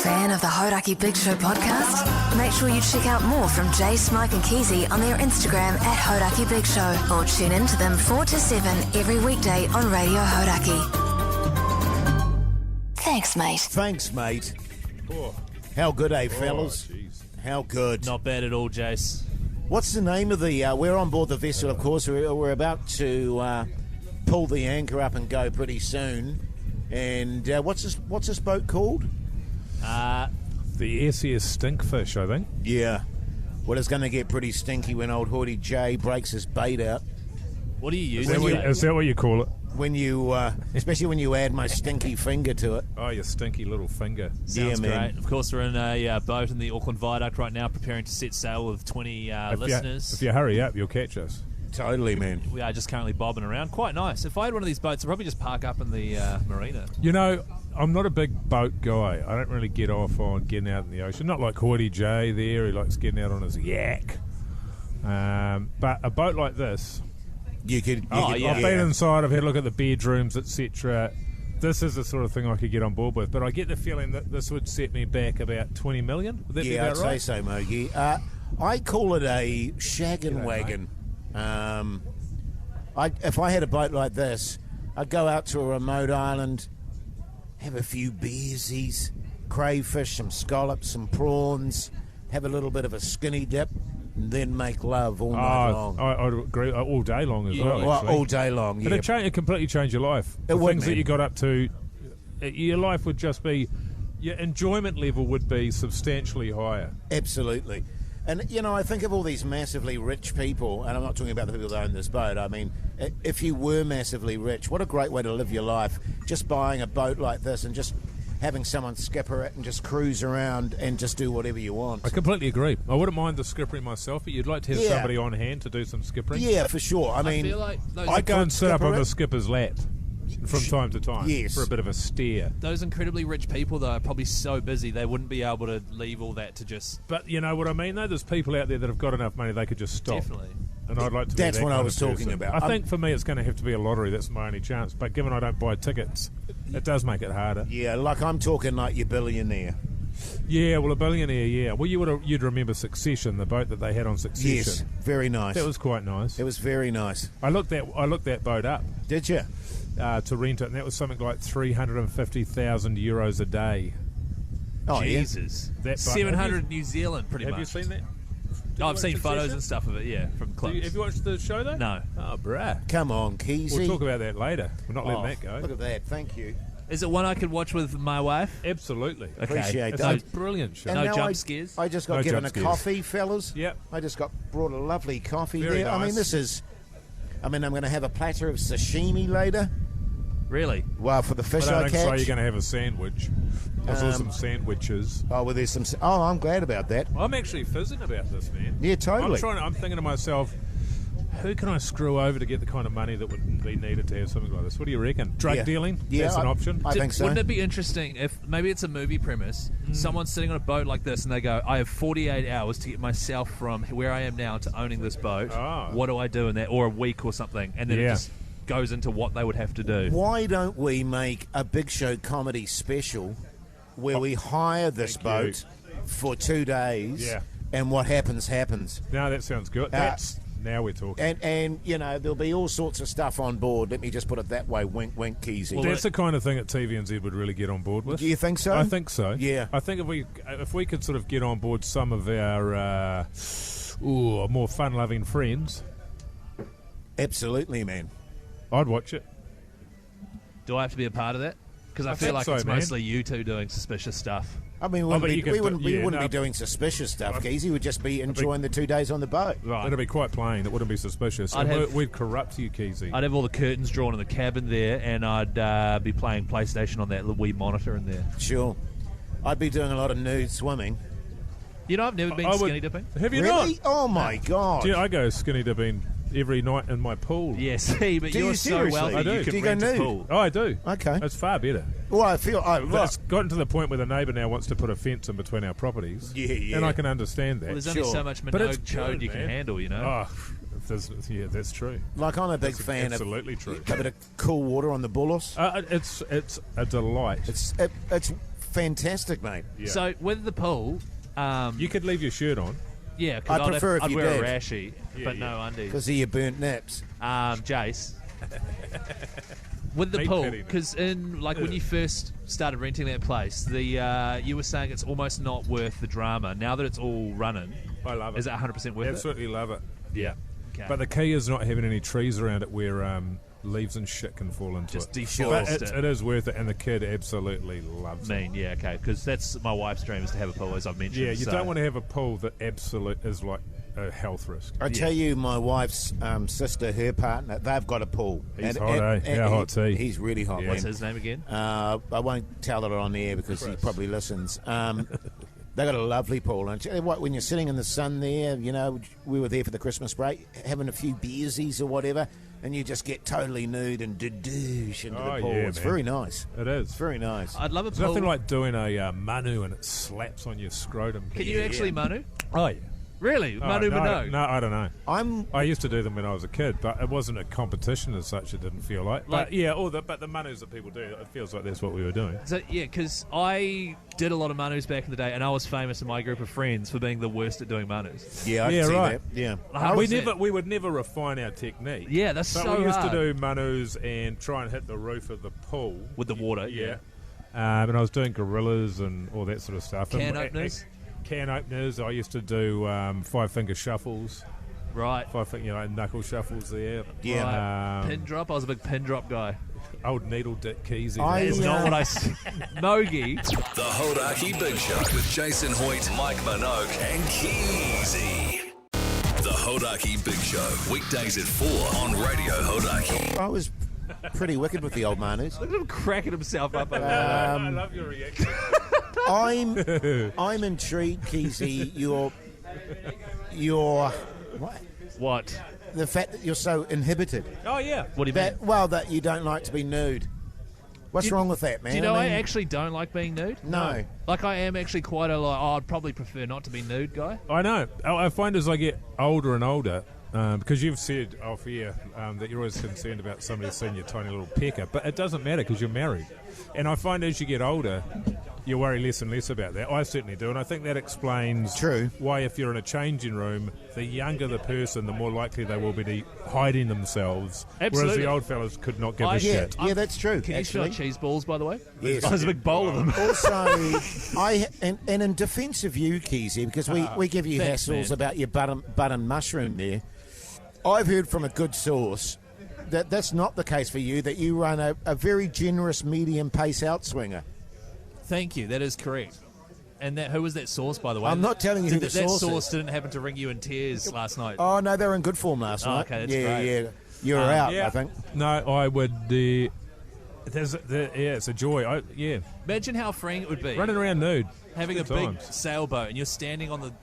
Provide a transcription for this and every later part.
Fan of the Hodaki Big Show podcast? Make sure you check out more from Jay, Smike and Keezy on their Instagram at Hodaki Big Show, or tune in to them 4 to 7 every weekday on Radio Hodaki. Thanks, mate. Thanks, mate. Oh. How good, fellas? Geez. How good? Not bad at all, Jace. What's the name of the... we're on board the vessel, of course. We're about to pull the anchor up and go pretty soon. And what's this boat called? The SES Stinkfish, I think. Yeah. Well, it's going to get pretty stinky when old Hoodie J breaks his bait out. What do you use? Is that what you call it? When you, especially when you add my stinky finger to it. Oh, your stinky little finger. Sounds man. great. Of course, we're in a boat in the Auckland Viaduct right now, preparing to set sail with 20 listeners. If you hurry up, you'll catch us. Totally, man. We are just currently bobbing around. Quite nice. If I had one of these boats, I'd probably just park up in the marina. You know, I'm not a big boat guy. I don't really get off on getting out in the ocean. Not like Hoodie J there. He likes getting out on his yak. But a boat like this... I've been inside, I've had a look at the bedrooms, etc. This is the sort of thing I could get on board with, but I get the feeling that this would set me back about 20 million. Would that be about I'd right? say so, Mogey. I call it a shaggin' wagon. If I had a boat like this, I'd go out to a remote island, have a few beersies, crayfish, some scallops, some prawns, have a little bit of a skinny dip, and then make love all night long. I'd agree, all day long as well. All day long, yeah. But it completely changed your life. The things that you got up to, your life would just be, your enjoyment level would be substantially higher. Absolutely. And, you know, I think of all these massively rich people, and I'm not talking about the people that own this boat. I mean, if you were massively rich, what a great way to live your life. Just buying a boat like this and just having someone skipper it and just cruise around and just do whatever you want. I completely agree. I wouldn't mind the skippering myself, but you'd like to have somebody on hand to do some skippering? Yeah, for sure. I mean, feel like I go and sit up on the skipper's lap from time to time for a bit of a stare. Those incredibly rich people, though, are probably so busy they wouldn't be able to leave all that to just... But you know what I mean, though? There's people out there that have got enough money they could just stop. Definitely. And I'd like to That's be that what I was talking person. about. I think for me it's going to have to be a lottery. That's my only chance. But given I don't buy tickets, it does make it harder. Yeah, like I'm talking like your billionaire. Yeah, well, a billionaire, yeah. Well, you'd remember Succession, the boat that they had on Succession. Yes, very nice. That was quite nice. It was very nice. I looked that boat up. Did you? To rent it, and that was something like 350,000 euros a day. Oh, Jesus. That boat, 700 New Zealand, pretty much. Have you seen that? I've seen photos and stuff of it, yeah, from clips. Have you watched the show, though? No. Oh, bruh. Come on, Keezy. We'll talk about that later. We're not letting that go. Look at that. Thank you. Is it one I could watch with my wife? Absolutely. Okay. Appreciate It's that. a brilliant show. And No now jump scares? I just got No given jump a scares. coffee, fellas. Yep. I just got brought a lovely coffee Very there. I mean, nice. I'm going to have a platter of sashimi later. Really? Well, for the fish I I don't think so. catch. You're going to have a sandwich. I saw some sandwiches. Oh, well, there's some... Oh, I'm glad about that. I'm actually fizzing about this, man. Yeah, totally. I'm thinking to myself, who can I screw over to get the kind of money that would be needed to have something like this? What do you reckon? Drug dealing? Yeah, That's an option? I think so. Wouldn't it be interesting if maybe it's a movie premise, someone's sitting on a boat like this and they go, I have 48 hours to get myself from where I am now to owning this boat. Oh. What do I do in that? Or a week or something. And then it just goes into what they would have to do. Why don't we make a Big Show comedy special where we hire this boat for 2 days and what happens, happens? No, that sounds good. Now we're talking. And you know, there'll be all sorts of stuff on board. Let me just put it that way. Wink, wink, Keezy. Well, that's the kind of thing that TVNZ would really get on board with. Do you think so? I think so. Yeah. I think if we could sort of get on board some of our more fun-loving friends, Absolutely, man. I'd watch it. Do I have to be a part of that? Because I feel think like so, it's man. mostly you two doing suspicious stuff. I mean, we wouldn't be doing suspicious stuff, Keezy. We'd just be enjoying the 2 days on the boat. Right. It'd be quite plain. It wouldn't be suspicious. We'd corrupt you, Keezy. I'd have all the curtains drawn in the cabin there, and I'd be playing PlayStation on that wee monitor in there. Sure. I'd be doing a lot of nude swimming. You know, I've never been skinny dipping. Have you Really? not? Oh, my God. Yeah, I go skinny dipping every night in my pool. Yeah, see, but Do you're you so seriously? wealthy I do. you could Do you go rent a nude? pool. Oh, I do. Okay. It's far better. Well, I feel... It's gotten to the point where the neighbour now wants to put a fence in between our properties. Yeah. And I can understand that. Well, there's only Sure. so much But it's Minogue chode good, you can man. handle, you know? Oh, yeah, that's true. Like, I'm a big That's fan absolutely true. of a bit of cool water on the bulls. It's a delight. It's fantastic, mate. Yeah. So with the pool, You could leave your shirt on. yeah, because I prefer if I'd you wear did. a rashy, but yeah. no undies. Because of your burnt nips. Jace. With the Meat pool, patty. because when you first started renting that place, you were saying it's almost not worth the drama. Now that it's all running, I love it. is it 100% worth Absolutely love it. Yeah. Okay. But the key is not having any trees around it where leaves and shit can fall into Just it. deforest But it. it is worth it, and the kid absolutely loves it. Yeah, okay, because that's my wife's dream is to have a pool, as I've mentioned. Yeah, you so- don't want to have a pool that absolute is like a health risk. I tell you, my wife's sister, her partner, they've got a pool. He's hot, eh? How hot's he? He's really hot, Yeah. man. What's his name again? I won't tell it on air because he probably listens. They got a lovely pool, and tell you what, when you're sitting in the sun there, you know, we were there for the Christmas break, having a few beersies or whatever, and you just get totally nude and douche into Oh, the pool. yeah, It's man. very nice. It is. It's very nice. I'd love a There's pool. nothing like doing a Manu and it slaps on your scrotum. Can you actually Manu? Oh, yeah. Really? Oh, Manu no, Manu? no, I don't know. I I used to do them when I was a kid, but it wasn't a competition as such. It didn't feel like. Like- But yeah, but the Manus that people do, it feels like that's what we were doing. So, yeah, because I did a lot of Manus back in the day, and I was famous in my group of friends for being the worst at doing Manus. Yeah, I Yeah, can see right. that. Yeah. We would never refine our technique. Yeah, that's But so we used hard. to do Manus and try and hit the roof of the pool. With the water, Yeah. And I was doing gorillas and all that sort of stuff. Can And- openers? Can openers. I used to do 5-finger shuffles. Right. Knuckle shuffles there. Yeah. Right. Pin drop? I was a big pin drop guy. Old needle dick keys. It's not what I... Mogey. The Hodaki Big Show with Jason Hoyt, Mike Minogue, and Keezy. The Hodaki Big Show, weekdays at 4 on Radio Hodaki. I was pretty wicked with the old Manus. Look at him cracking himself up over there. I love your reaction. I'm intrigued, Keezy. Your what? What? The fact that you're so inhibited. Oh yeah. What do you mean? That you don't like to be nude. What's wrong with that, man? Do you know I mean, actually don't like being nude? No. Like, I am actually quite I'd probably prefer not to be nude guy. I know. I find as I get older and older, because you've said off here that you're always concerned about somebody seeing your tiny little pecker, but it doesn't matter because you're married. And I find as you get older, you worry less and less about that. I certainly do, and I think that explains True. why if you're in a changing room, the younger the person, the more likely they will be to hiding themselves, whereas Absolutely. the old fellas could not give I- a Yeah, shit. yeah, that's true. Can you smell actually. cheese balls, by the way? Yes. There's a big bowl of them. Also, and in defence of you, Keezy, because we give you thanks, hassles man. about your button mushroom there, I've heard from a good source that that's not the case for you, that you run a very generous medium pace outswinger. Thank you. That is correct. And who was that source, by the way? I'm not telling you who the that source source is. didn't happen to ring you in tears last night. Oh, no, they were in good form last Oh, night. okay, that's yeah, great. yeah. You were out, Yeah. I think. No, I would. It's a joy. Imagine how freeing it would be. Running around nude. Having a Good big times. sailboat and you're standing on the.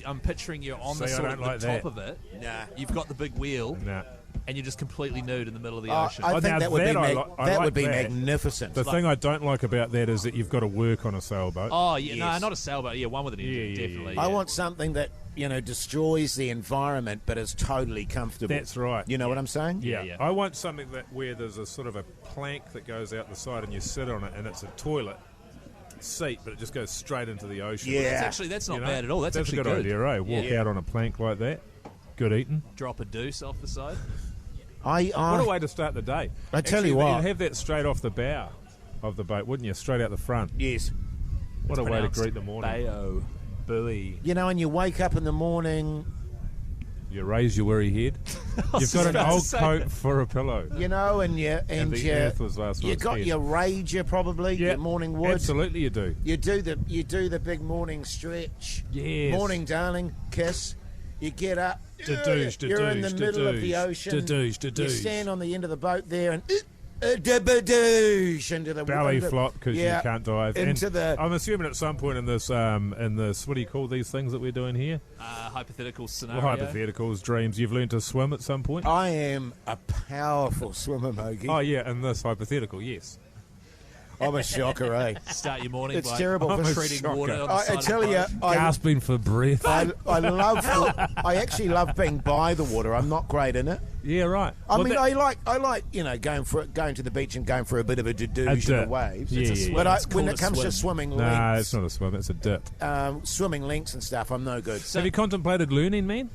I'm picturing you on the See, I sort of don't the like top that. of it. Nah. You've got the big wheel, Nah. and you're just completely nude in the middle of the Oh, ocean. I Oh, think now that would be that I mag- li- I that like would be that. magnificent. The thing I don't like about that is that you've got to work on a sailboat. oh yeah, no, Yes. not a sailboat. Yeah, one with an engine, Yeah, definitely. I yeah. want something that, destroys the environment but is totally comfortable. That's right. You know what I'm saying? Yeah. yeah. I want something where there's a sort of a plank that goes out the side and you sit on it and it's a toilet seat, but it just goes straight into the ocean. Yeah. That's not You know? bad at all. That's actually a good idea, eh? Walk Yeah. out on a plank like that. Good eating. Drop a deuce off the side. I What a way to start the day. I tell Actually, you what. You'd have that straight off the bow of the boat, wouldn't you? Straight out the front. Yes. What a way to Pronounced greet the morning. Bayo. Buoy. And you wake up in the morning, You raise your weary head. You've got an about to old say coat that. for a pillow. and And the earth was last you night's got head. your rager probably, your morning wood. Absolutely you do. You do the big morning stretch. Yes. Morning, darling, kiss. You get up. Da-douche, You're in the da-douche, middle of the da-douche, ocean. da-douche, You da-douche. stand on the end of the boat there and da-ba-douche into the Belly into- flop because yeah, you can't dive. into And the. I'm assuming at some point in this, what do you call these things that we're doing here? Hypothetical scenario. Hypotheticals, dreams. You've learned to swim at some point? I am a powerful swimmer, Mogey. Oh, yeah, in this hypothetical, yes. I'm a shocker, eh? Start your morning It's by terrible. I'm a treating shocker. water on the I side tell of the you, boat. Gasping for breath. I actually love being by the water. I'm not great in it. Yeah, right. I Well, mean, that- I like going to the beach and going for a bit of a douche in dip. the waves. Yeah, It's a yeah, swim. yeah. But It's when called it a comes to swim. swimming No, links, it's not a swim. It's a dip. swimming links and stuff, I'm no good. Have you contemplated learning, man?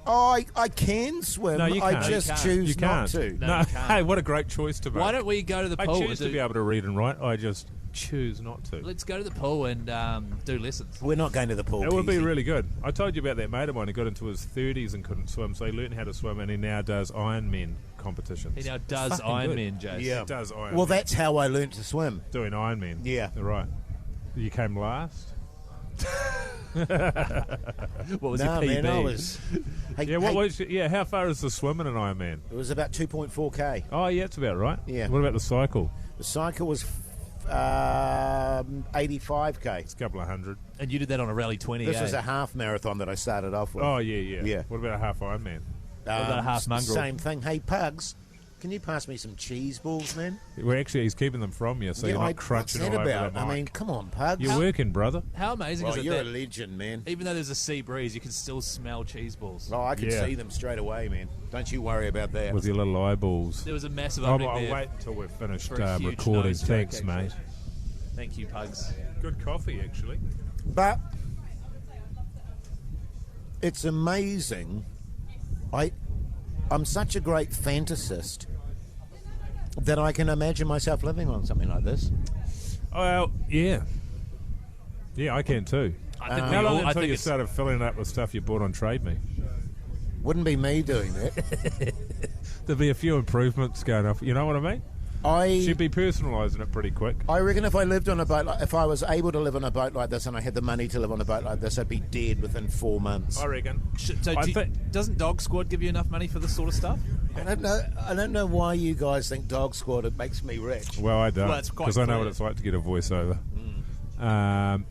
Oh, I can swim. No, you I can't. just You can't. choose You not can't. to. No, you can't. Hey, what a great choice to make. Why don't we go to the I pool? choose and to be able to read and write. I just choose not to. Let's go to the pool and do lessons. We're not going to the pool. It would be Keezy. really good. I told you about that mate of mine who got into his 30s and couldn't swim, so he learned how to swim, and he now does Ironman competitions. He now does fucking good. Ironman, Jace. Yeah. He does Ironman. Well, that's how I learnt to swim. doing Ironman. Yeah. Right. You came last? What was No, your PB? man, I was. Hey, Yeah, hey, how far is the swim in an Ironman? It was about 2.4k. Oh, yeah, it's about right. Yeah. What about the cycle? The cycle was 85k. It's a couple of hundred. And you did that on a Rally 20, This eh? was a half marathon that I started off with. Oh, yeah. Yeah. What about a half Ironman? about a half mongrel? Same thing. Hey, Pugs, can you pass me some cheese balls, man? Well, actually, he's keeping them from you, so you're not crunching what's all that over about? the I mic. mean, come on, Pugs. You're working, brother. How amazing Well, is it you're that a legend, man. even though there's a sea breeze, you can still smell cheese balls? Oh, I can Yeah. see them straight away, man. Don't you worry about that. With your little eyeballs. There was a massive Oh, opening I'll there. wait until we're finished for a huge recording. nose joke, Thanks, actually. mate. Thank you, Pugs. Good coffee, actually. But it's amazing. I'm such a great fantasist that I can imagine myself living on something like this. Well, yeah. Yeah, I can too. I think we How all- long I until think you it's- started filling it up with stuff you bought on Trade Me? Wouldn't be me doing that. There'd be a few improvements going up. You know what I mean? She'd be personalising it pretty quick. I reckon if I lived on a boat, if I was able to live on a boat like this and I had the money to live on a boat like this, I'd be dead within 4 months. I reckon. So I think- doesn't Dog Squad give you enough money for this sort of stuff? I don't know why you guys think Dog Squad it makes me rich. Well, I don't. Well, it's quite Because I know clear. what it's like to get a voiceover. And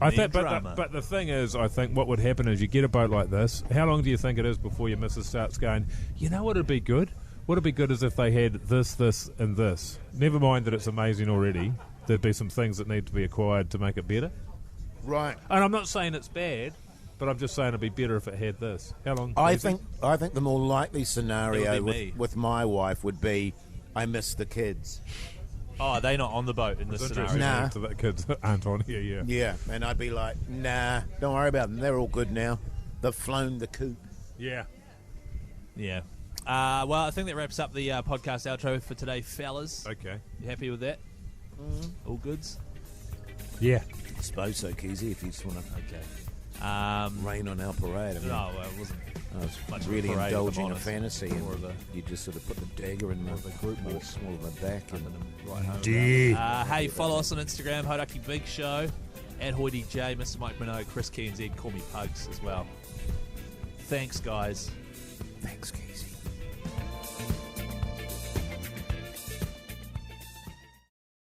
I then think, drama. but the thing is, I think what would happen is you get a boat like this. How long do you think it is before your missus starts going, you know what would be good? What would be good is if they had this, this, and this. Never mind that it's amazing already. There'd be some things that need to be acquired to make it better. Right. And I'm not saying it's bad, but I'm just saying it'd be better if it had this. How long? I Easy? think the more likely scenario It would be me. with my wife would be I miss the kids. Oh, they're not on the boat in It's this interesting scenario. Nah. to the kids that aren't on here. Yeah. Yeah, and I'd be like, nah, don't worry about them. They're all good now. They've flown the coop. Yeah. Yeah. Well, I think that wraps up the podcast outro for today, fellas. Okay. You happy with that? All goods? Yeah. I suppose so, Keezy, if you just want to Okay. rain on our parade. I mean, No, well, it wasn't. I was much of a really parade, if I'm indulging a honest. fantasy, More and of a- you just sort of put the dagger in the group more small of my back. And Right home. Yeah. Hey, follow us on Instagram, Hodaki Big Show, at Hoity J, Mr. Mike Minogue, Chris Key and Z, call me Pugs as well. Thanks, guys. thanks, Keezy.